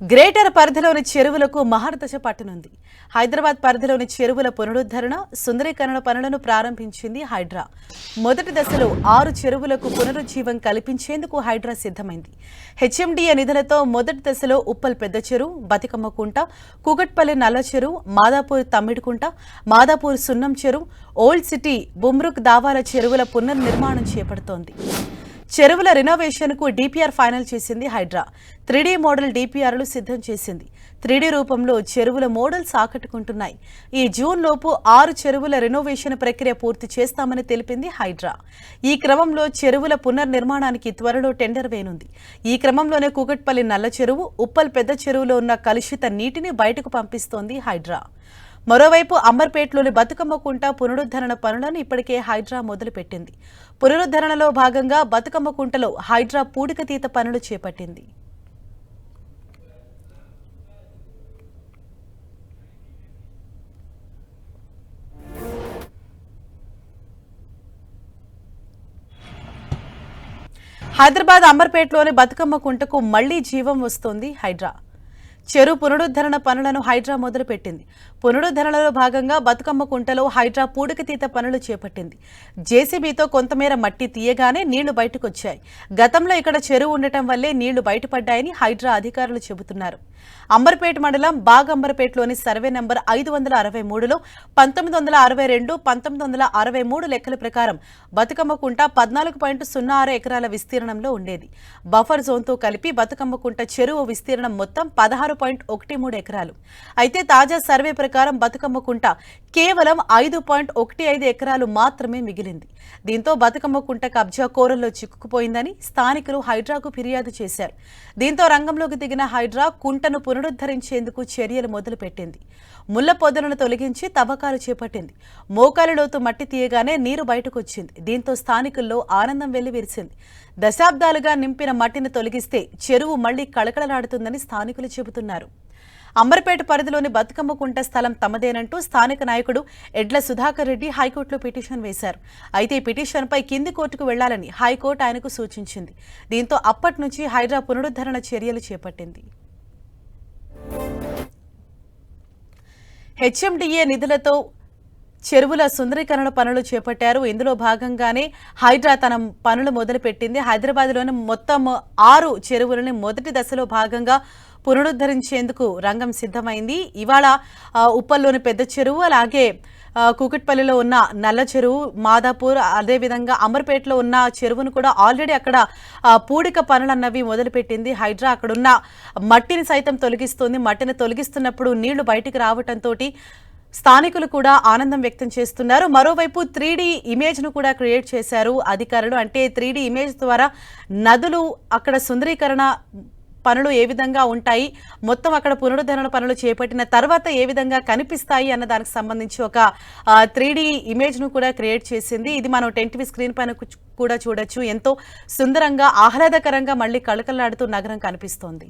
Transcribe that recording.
Greater పరిధిలోని చెరువులకు మహర్దశ పట్టనుంది. హైదరాబాద్ పరిధిలోని చెరువుల పునరుద్ధరణ, సుందరీకరణ పనులను ప్రారంభించింది హైడ్రా. మొదటి దశలో 6 చెరువులకు పునరుజ్జీవం కల్పించేందుకు హైడ్రా సిద్ధమైంది. హెచ్ఎండిఏ నిధులతో మొదటి దశలో ఉప్పల్ పెద్ద చెరువు, బతికమ్మ కుంట, కూకట్పల్లి నల్ల చెరువు, మాదాపూర్ తమ్మిడికుంట, మాదాపూర్ సున్నం చెరువు, ఓల్డ్ సిటీ, బుమ్రుక్ దావాల చెరువుల పునర్నిర్మాణం చేపడుతోంది. చెరువుల రినోవేషన్కు డీపీఆర్ ఫైనల్ చేసింది హైడ్రా. 3D మోడల్ డీపీఆర్లు సిద్ధం చేసింది. 3D రూపంలో చెరువుల మోడల్స్ ఆకట్టుకుంటున్నాయి. ఈ జూన్ లోపు 6 చెరువుల రినోవేషన్ ప్రక్రియ పూర్తి చేస్తామని తెలిపింది హైడ్రా. ఈ క్రమంలో చెరువుల పునర్నిర్మాణానికి త్వరలో టెండర్ వేయనుంది. ఈ క్రమంలోనే కూకట్పల్లి నల్ల చెరువు, ఉప్పల్ పెద్ద చెరువులో ఉన్న కలుషిత నీటిని బయటకు పంపిస్తోంది హైడ్రా. మరోవైపు అంబర్పేటలోని బతుకమ్మ కుంట పునరుద్ధరణ పనులను ఇప్పటికే హైడ్రా మొదలుపెట్టింది. పునరుద్ధరణలో భాగంగా బతుకమ్మ కుంటలో హైడ్రా పూడికతీత పనులు చేపట్టింది. హైదరాబాద్ అంబర్పేటలోని బతుకమ్మ కుంటకు మళ్లీ జీవం వస్తోంది హైడ్రా. చెరువు పునరుద్ధరణ పనులను హైడ్రా మొదలుపెట్టింది. పునరుద్ధరణలో భాగంగా బతుకమ్మ కుంటలో హైడ్రా పూడికతీత పనులు చేపట్టింది. జేసీబీతో కొంతమేర మట్టి తీయగానే నీళ్లు బయటకొచ్చాయి. గతంలో ఇక్కడ చెరువు ఉండటం వల్లే నీళ్లు బయటపడ్డాయని హైడ్రా అధికారులు చెబుతున్నారు. అంబర్పేట మండలం బాగంబర్పేటలోని సర్వే నంబర్ 563లో 1962, 1963 లెక్కల ప్రకారం బతుకమ్మ కుంట 14.06 ఎకరాల విస్తీర్ణంలో ఉండేది. బఫర్ జోన్తో కలిపి బతుకమ్మ కుంట చెరువు విస్తీర్ణం మొత్తం 16.13 ఎకరాలు. అయితే తాజా సర్వే ప్రకారం బతుకమ్మ కుంట కేవలం 5.15 ఎకరాలు మాత్రమే మిగిలింది. దీంతో బతుకమ్మ కుంట కబ్జా కోరల్లో చిక్కుకుపోయిందని స్థానికులు హైడ్రాకు ఫిర్యాదు చేశారు. దీంతో రంగంలోకి దిగిన హైడ్రా కుంటను పునరుద్ధరించేందుకు చర్యలు మొదలుపెట్టింది. ముళ్ల పొదలను తొలగించి తవ్వకాలు చేపట్టింది. మోకాలి లోతు మట్టి తీయగానే నీరు బయటకొచ్చింది. దీంతో స్థానికుల్లో ఆనందం వెల్లివిరిసింది. దశాబ్దాలుగా నింపిన మట్టిని తొలగిస్తే చెరువు మళ్లీ కళకళలాడుతుందని స్థానికులు చెబుతున్నారు. అంబర్పేట పరిధిలోని బతుకమ్మ కుంట స్థలం తమదేనంటూ స్థానిక నాయకుడు ఎడ్ల సుధాకర్ రెడ్డి హైకోర్టులో పిటిషన్ వేశారు. అయితే ఈ పిటిషన్పై కింది కోర్టుకు వెళ్లాలని హైకోర్టు ఆయనకు సూచించింది. దీంతో అప్పటి నుంచి హైడ్రా పునరుద్ధరణ చర్యలు చేపట్టింది. హెచ్ఎండిఏ నిధులతో చెరువుల సుందరీకరణ పనులు చేపట్టారు. ఇందులో భాగంగానే హైడ్రా తన పనులు మొదలుపెట్టింది. హైదరాబాద్లోని మొత్తం 6 చెరువులని మొదటి దశలో భాగంగా పునరుద్ధరించేందుకు రంగం సిద్ధమైంది. ఇవాళ ఉప్పల్లోని పెద్ద చెరువు, అలాగే కూకట్పల్లిలో ఉన్న నల్ల చెరువు, మాదాపూర్, అదేవిధంగా అమర్పేటలో ఉన్న చెరువును కూడా ఆల్రెడీ అక్కడ పూడిక పనులన్నవి మొదలుపెట్టింది హైడ్రా. అక్కడున్న మట్టిని సైతం తొలగిస్తుంది. మట్టిని తొలగిస్తున్నప్పుడు నీళ్లు బయటికి రావటంతో స్థానికులు కూడా ఆనందం వ్యక్తం చేస్తున్నారు. మరోవైపు 3D ఇమేజ్ను కూడా క్రియేట్ చేశారు అధికారులు. అంటే 3D ఇమేజ్ ద్వారా నదులు అక్కడ సుందరీకరణ పనులు ఏ విధంగా ఉంటాయి, మొత్తం అక్కడ పునరుద్ధరణ పనులు చేపట్టిన తర్వాత ఏ విధంగా కనిపిస్తాయి అన్న దానికి సంబంధించి ఒక 3D ఇమేజ్ను కూడా క్రియేట్ చేసింది. ఇది మనం 10TV స్క్రీన్ పైన కూడా చూడొచ్చు. ఎంతో సుందరంగా, ఆహ్లాదకరంగా మళ్ళీ కళకళలాడుతూ నగరం కనిపిస్తోంది.